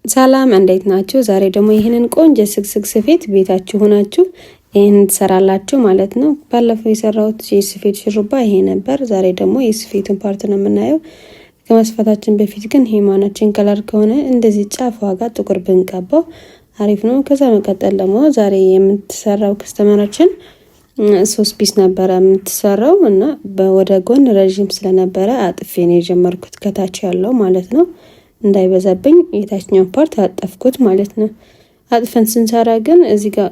ሰላም እንዴት ናችሁ? ዛሬ ደግሞ ይህንን ቆንጆ ስክስክ ስፌት ቤታችሁ ሆናችሁ ይህንን ትሰራላችሁ ማለት ነው። ባለፈው የሰራሁት የስፌት ሽሩባ ይሄ ነበር። ዛሬ ደግሞ የስፌቱን ፓርት ነው የምናየው። ከመስፋታችን በፊት ግን ሂማናችን ከለር ከሆነ እንደዚህ ጫፍ ዋጋ ጥቁር ብንቀባው አሪፍ ነው። ከዛ መቀጠል ደግሞ ዛሬ የምትሰራው ከስተመራችን 3 ፒስ ነበረ የምትሰራው እና ወደ ጎን ረጅም ስለነበረ አጥፌ ነው የጀመርኩት ከታች ያለው ማለት ነው። እንዳይበዛብኝ የታችኛው ፓርት አጠፍኩት ማለት ነው። አጥፈን ስንሰራ ግን እዚህ ጋር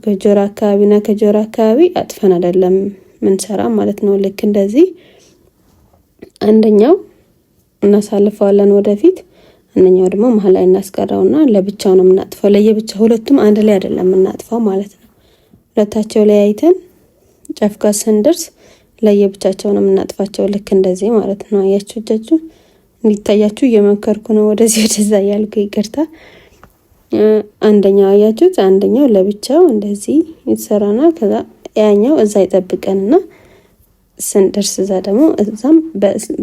ከጆሮ አካባቢና ከጆሮ አካባቢ አጥፈን አይደለም ምንሰራ ማለት ነው። ልክ እንደዚህ አንደኛው እናሳልፈዋለን ወደፊት፣ አንደኛው ደግሞ መሀል ላይ እናስቀራውና ለብቻው ነው የምናጥፈው። ለየብቻ ሁለቱም አንድ ላይ አይደለም የምናጥፈው ማለት ነው። ሁለታቸው ላይ አይተን ጫፍ ጋር ስንደርስ ለየብቻቸው ነው የምናጥፋቸው። ልክ እንደዚህ ማለት ነው። አያችሁ እጃችሁ እንዲታያችሁ እየመከርኩ ነው። ወደዚህ ወደዛ ያልኩ ይቅርታ። አንደኛው አያችሁት፣ አንደኛው ለብቻው እንደዚህ ይተሰራና ከዛ ያኛው እዛ ይጠብቀንና ስንደርስ እዛ ደግሞ እዛም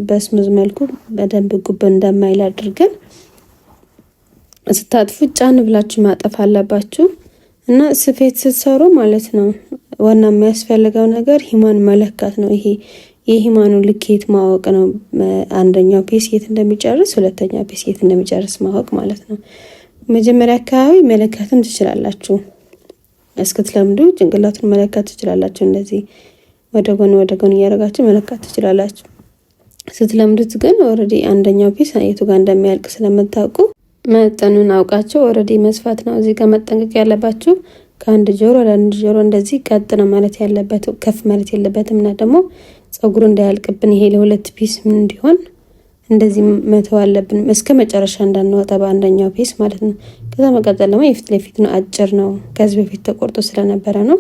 በስሙዝ መልኩ በደንብ ጉብ እንደማይል አድርገን ስታጥፉ ጫን ብላችሁ ማጠፍ አለባችሁ። እና ስፌት ስትሰሩ ማለት ነው ዋና የሚያስፈልገው ነገር ሂማን መለካት ነው። ይሄ የሂማኑ ልኬት ማወቅ ነው። አንደኛው ፒስ የት እንደሚጨርስ፣ ሁለተኛው ፒስ የት እንደሚጨርስ ማወቅ ማለት ነው። መጀመሪያ አካባቢ መለካትም ትችላላችሁ። እስክትለምዱ ጭንቅላቱን መለካት ትችላላችሁ። እንደዚህ ወደ ጎን እያደረጋችሁ መለካት ትችላላችሁ። ስትለምዱት ግን ኦሬዲ አንደኛው ፒስ የቱ ጋር እንደሚያልቅ ስለምታውቁ መጠኑን አውቃችሁ ኦሬዲ መስፋት ነው። እዚህ ጋር መጠንቀቅ ያለባችሁ ከአንድ ጆሮ ወደ አንድ ጆሮ እንደዚህ ቀጥ ነው ማለት ያለበት፣ ከፍ ማለት የለበትም። እና ደግሞ ጸጉሩ እንዳያልቅብን ይሄ ለሁለት ፒስ ምን እንዲሆን እንደዚህ መተው አለብን፣ እስከ መጨረሻ እንዳንወጣ በአንደኛው ፒስ ማለት ነው። ከዛ መቀጠል ደግሞ የፊት ለፊት ነው፣ አጭር ነው። ከዚህ በፊት ተቆርጦ ስለነበረ ነው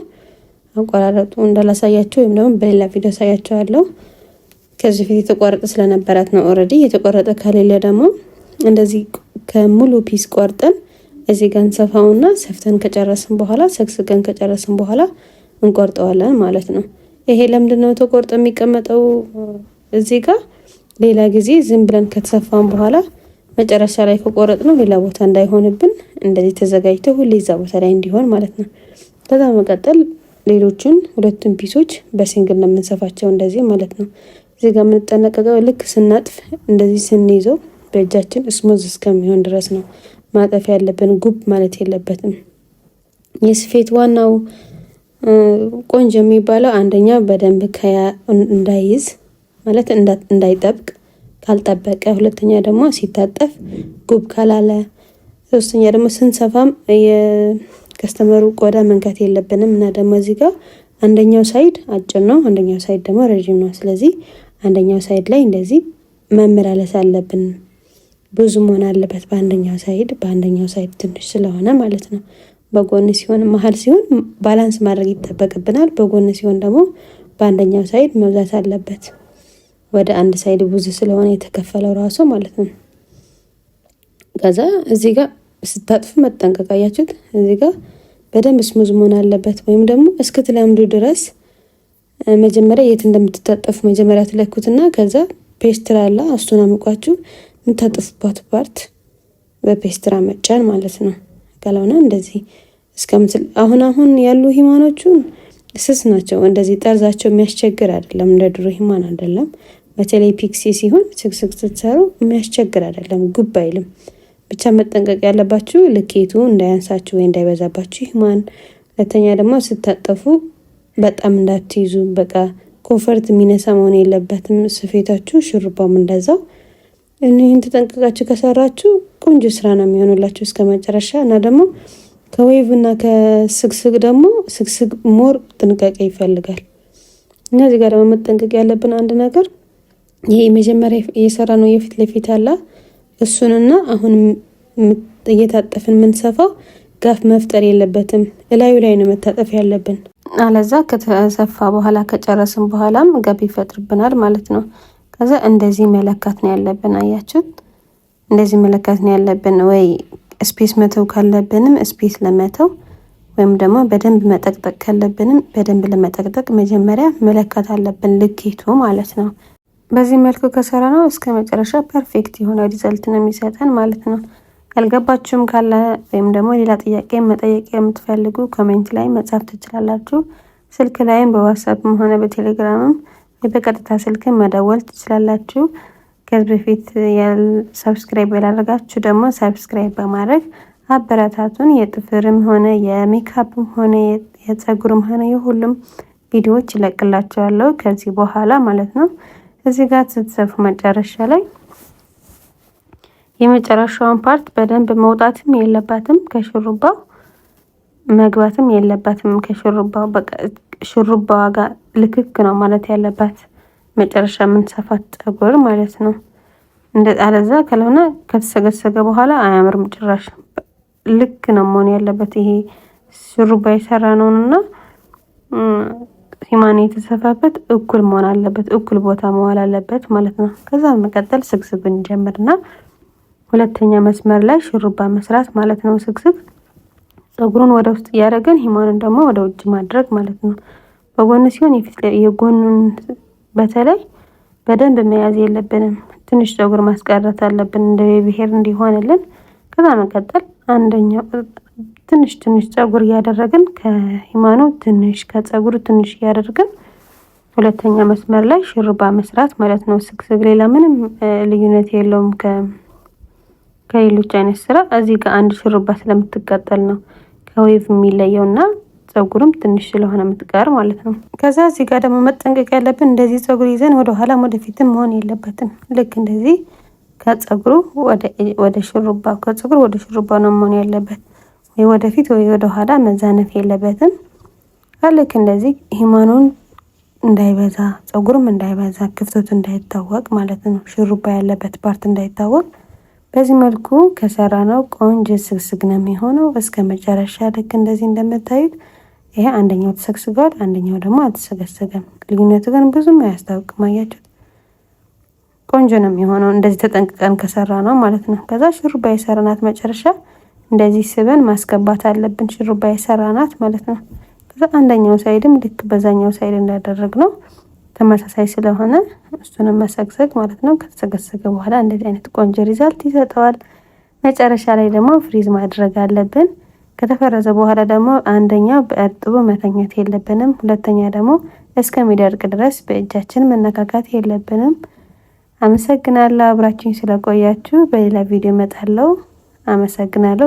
አቆራረጡ እንዳላሳያችሁ፣ ወይም ደግሞ በሌላ ቪዲዮ ሳያችኋለሁ። ከዚህ በፊት የተቆረጠ ስለነበራት ነው። ኦሬዲ የተቆረጠ ከሌለ ደግሞ እንደዚህ ከሙሉ ፒስ ቆርጠን እዚህ ጋር እንሰፋውና ሰፍተን ከጨረስን በኋላ ሰክስከን ከጨረስን በኋላ እንቆርጠዋለን ማለት ነው። ይሄ ለምንድነው ተቆርጦ የሚቀመጠው እዚህ ጋር? ሌላ ጊዜ ዝም ብለን ከተሰፋን በኋላ መጨረሻ ላይ ከቆረጥነው ሌላ ቦታ እንዳይሆንብን እንደዚህ ተዘጋጅተው ሁሌ እዛ ቦታ ላይ እንዲሆን ማለት ነው። ከዛ መቀጠል ሌሎቹን ሁለቱን ፒሶች በሲንግል ነው የምንሰፋቸው እንደዚህ ማለት ነው። እዚህ ጋር የምንጠነቀቀው ልክ ስናጥፍ እንደዚህ ስንይዘው በእጃችን ስሙዝ እስከሚሆን ድረስ ነው ማጠፍ ያለብን። ጉብ ማለት የለበትም። የስፌት ዋናው ቆንጆ የሚባለው አንደኛ በደንብ እንዳይዝ ማለት እንዳይጠብቅ ካልጠበቀ፣ ሁለተኛ ደግሞ ሲታጠፍ ጉብ ካላለ፣ ሶስተኛ ደግሞ ስንሰፋም የከስተመሩ ቆዳ መንካት የለብንም። እና ደግሞ እዚህ ጋር አንደኛው ሳይድ አጭር ነው፣ አንደኛው ሳይድ ደግሞ ረጅም ነው። ስለዚህ አንደኛው ሳይድ ላይ እንደዚህ መመላለስ አለብን። ብዙ መሆን አለበት በአንደኛው ሳይድ ትንሽ ስለሆነ ማለት ነው። በጎን ሲሆን መሀል ሲሆን ባላንስ ማድረግ ይጠበቅብናል። በጎን ሲሆን ደግሞ በአንደኛው ሳይድ መብዛት አለበት። ወደ አንድ ሳይድ ብዙ ስለሆነ የተከፈለው ራሱ ማለት ነው። ከዛ እዚህ ጋር ስታጥፉ መጠንቀቅ፣ አያችሁት? እዚህ ጋር በደንብ ስሙዝ መሆን አለበት። ወይም ደግሞ እስክትለምዱ ድረስ መጀመሪያ የት እንደምትታጠፉ መጀመሪያ ትለኩትና ከዛ ፔስትራ አለ እሱን አምቋችሁ የምታጠፉባት ፓርት በፔስትራ መጫን ማለት ነው። ካልሆነ እንደዚህ እስከምትል አሁን ያሉ ሂማኖቹ ስስ ናቸው። እንደዚህ ጠርዛቸው የሚያስቸግር አይደለም፣ እንደ ድሮ ሂማን አይደለም። በተለይ ፒክሲ ሲሆን ስክስክ ስትሰሩ የሚያስቸግር አይደለም፣ ጉብ አይልም። ብቻ መጠንቀቅ ያለባችሁ ልኬቱ እንዳያንሳችሁ ወይ እንዳይበዛባችሁ ሂማን። ሁለተኛ ደግሞ ስታጠፉ በጣም እንዳትይዙ፣ በቃ ኮንፈርት የሚነሳ መሆን የለበትም ስፌታችሁ። ሽሩባም እንደዛው። እኔን ተጠንቀቃችሁ ከሰራችሁ ቆንጆ ስራ ነው የሚሆንላችሁ እስከ መጨረሻ። እና ደግሞ ከዌቭ እና ከስግስግ ደግሞ ስግስግ ሞር ጥንቃቄ ይፈልጋል። እና እዚህ ጋር ደግሞ መጠንቀቅ ያለብን አንድ ነገር ይሄ መጀመሪያ እየሰራ ነው የፊት ለፊት አላ እሱንና አሁን እየታጠፍን የምንሰፋው ጋፍ መፍጠር የለበትም። እላዩ ላይ ነው መታጠፍ ያለብን። አለዛ ከተሰፋ በኋላ ከጨረስን በኋላም ጋፍ ይፈጥርብናል ማለት ነው። ከዛ እንደዚህ መለካት ነው ያለብን። አያችሁት? እንደዚህ መለካት ነው ያለብን። ወይ ስፔስ መተው ካለብንም ስፔስ ለመተው፣ ወይም ደግሞ በደንብ መጠቅጠቅ ካለብንም በደንብ ለመጠቅጠቅ መጀመሪያ መለካት አለብን፣ ልኬቱ ማለት ነው። በዚህ መልኩ ከሰራ ነው እስከ መጨረሻ ፐርፌክት የሆነ ሪዛልት ነው የሚሰጠን ማለት ነው። ያልገባችሁም ካለ ወይም ደግሞ ሌላ ጥያቄ መጠየቅ የምትፈልጉ ኮሜንት ላይ መጻፍ ትችላላችሁ። ስልክ ላይም በዋትስአፕም ሆነ በቴሌግራምም በቀጥታ ስልክ መደወል ትችላላችሁ። ከዚህ በፊት ሰብስክራይብ ያላደረጋችሁ ደግሞ ሰብስክራይብ በማድረግ አበረታቱን። የጥፍርም ሆነ የሜካፕም ሆነ የፀጉርም ሆነ የሁሉም ቪዲዮዎች ይለቅላችኋለሁ ከዚህ በኋላ ማለት ነው። እዚህ ጋር ስትሰፉ መጨረሻ ላይ የመጨረሻውን ፓርት በደንብ መውጣትም የለባትም ከሹሩባው መግባትም የለባትም ከሹሩባው በቃ ሹሩባው ጋር ልክክ ነው ማለት ያለባት መጨረሻ ምን ሰፋት ፀጉር ማለት ነው። አለዛ ካልሆነ ከተሰገሰገ በኋላ አያምርም ጭራሽ። ልክ ነው መሆን ያለበት። ይሄ ሹሩባ የሰራ ነውና ሂማን የተሰፋበት እኩል መሆን አለበት፣ እኩል ቦታ መዋል አለበት ማለት ነው። ከዛ መቀጠል ስግስግ እንጀምርና ሁለተኛ መስመር ላይ ሹሩባ መስራት ማለት ነው። ስግስግ ፀጉሩን ወደ ውስጥ እያደረገን ሂማኑን ደግሞ ወደ ውጭ ማድረግ ማለት ነው። በጎን ሲሆን የጎኑን በተለይ በደንብ መያዝ የለብንም። ትንሽ ፀጉር ማስቀረት አለብን እንደ ቤቢ ሄር እንዲሆንልን። ከዛ መቀጠል አንደኛው ትንሽ ፀጉር እያደረግን ከሂማኑ ትንሽ ከፀጉሩ ትንሽ እያደረግን ሁለተኛ መስመር ላይ ሹሩባ መስራት ማለት ነው። ስግስግ ሌላ ምንም ልዩነት የለውም ከሌሎች አይነት ስራ። እዚህ ጋር አንድ ሹሩባ ስለምትቀጠል ነው ከዌቭ የሚለየውና ፀጉሩም ትንሽ ስለሆነ የምትቀር ማለት ነው። ከዛ እዚህ ጋር ደግሞ መጠንቀቅ ያለብን እንደዚህ ፀጉር ይዘን ወደ ኋላም ወደፊትም መሆን የለበትም። ልክ እንደዚህ ከፀጉሩ ወደ ሹሩባው ከፀጉሩ ወደ ሹሩባው ነው መሆን ያለበት። ወይ ወደፊት ወይ ወደ ኋላ መዛነፍ የለበትም። ልክ እንደዚህ ሂማኑን እንዳይበዛ ፀጉሩም እንዳይበዛ ክፍተቱ እንዳይታወቅ ማለት ነው። ሹሩባ ያለበት ፓርት እንዳይታወቅ በዚህ መልኩ ከሰራ ነው ቆንጆ ስግስግ ነው የሚሆነው እስከ መጨረሻ። ልክ እንደዚህ እንደምታዩት ይሄ አንደኛው ተሰግስጓል፣ አንደኛው ደግሞ አልተሰገሰገም። ልዩነቱ ግን ብዙም አያስታውቅም። አያችሁት? ቆንጆ ነው የሚሆነው እንደዚህ ተጠንቅቀን ከሰራ ነው ማለት ነው። ከዛ ሹሩባ የሰራናት መጨረሻ እንደዚህ ስበን ማስገባት አለብን፣ ሹሩባ የሰራናት ማለት ነው። ከዛ አንደኛው ሳይድም ልክ በዛኛው ሳይድ እንዳደረግነው ተመሳሳይ ስለሆነ እሱንም መሰግሰግ ማለት ነው። ከተሰገሰገ በኋላ እንደዚህ አይነት ቆንጆ ሪዛልት ይሰጠዋል። መጨረሻ ላይ ደግሞ ፍሪዝ ማድረግ አለብን። ከተፈረዘ በኋላ ደግሞ አንደኛው በእርጥቡ መተኛት የለብንም፣ ሁለተኛ ደግሞ እስከሚደርቅ ድረስ በእጃችን መነካካት የለብንም። አመሰግናለሁ አብራችሁኝ ስለቆያችሁ። በሌላ ቪዲዮ እመጣለሁ። አመሰግናለሁ።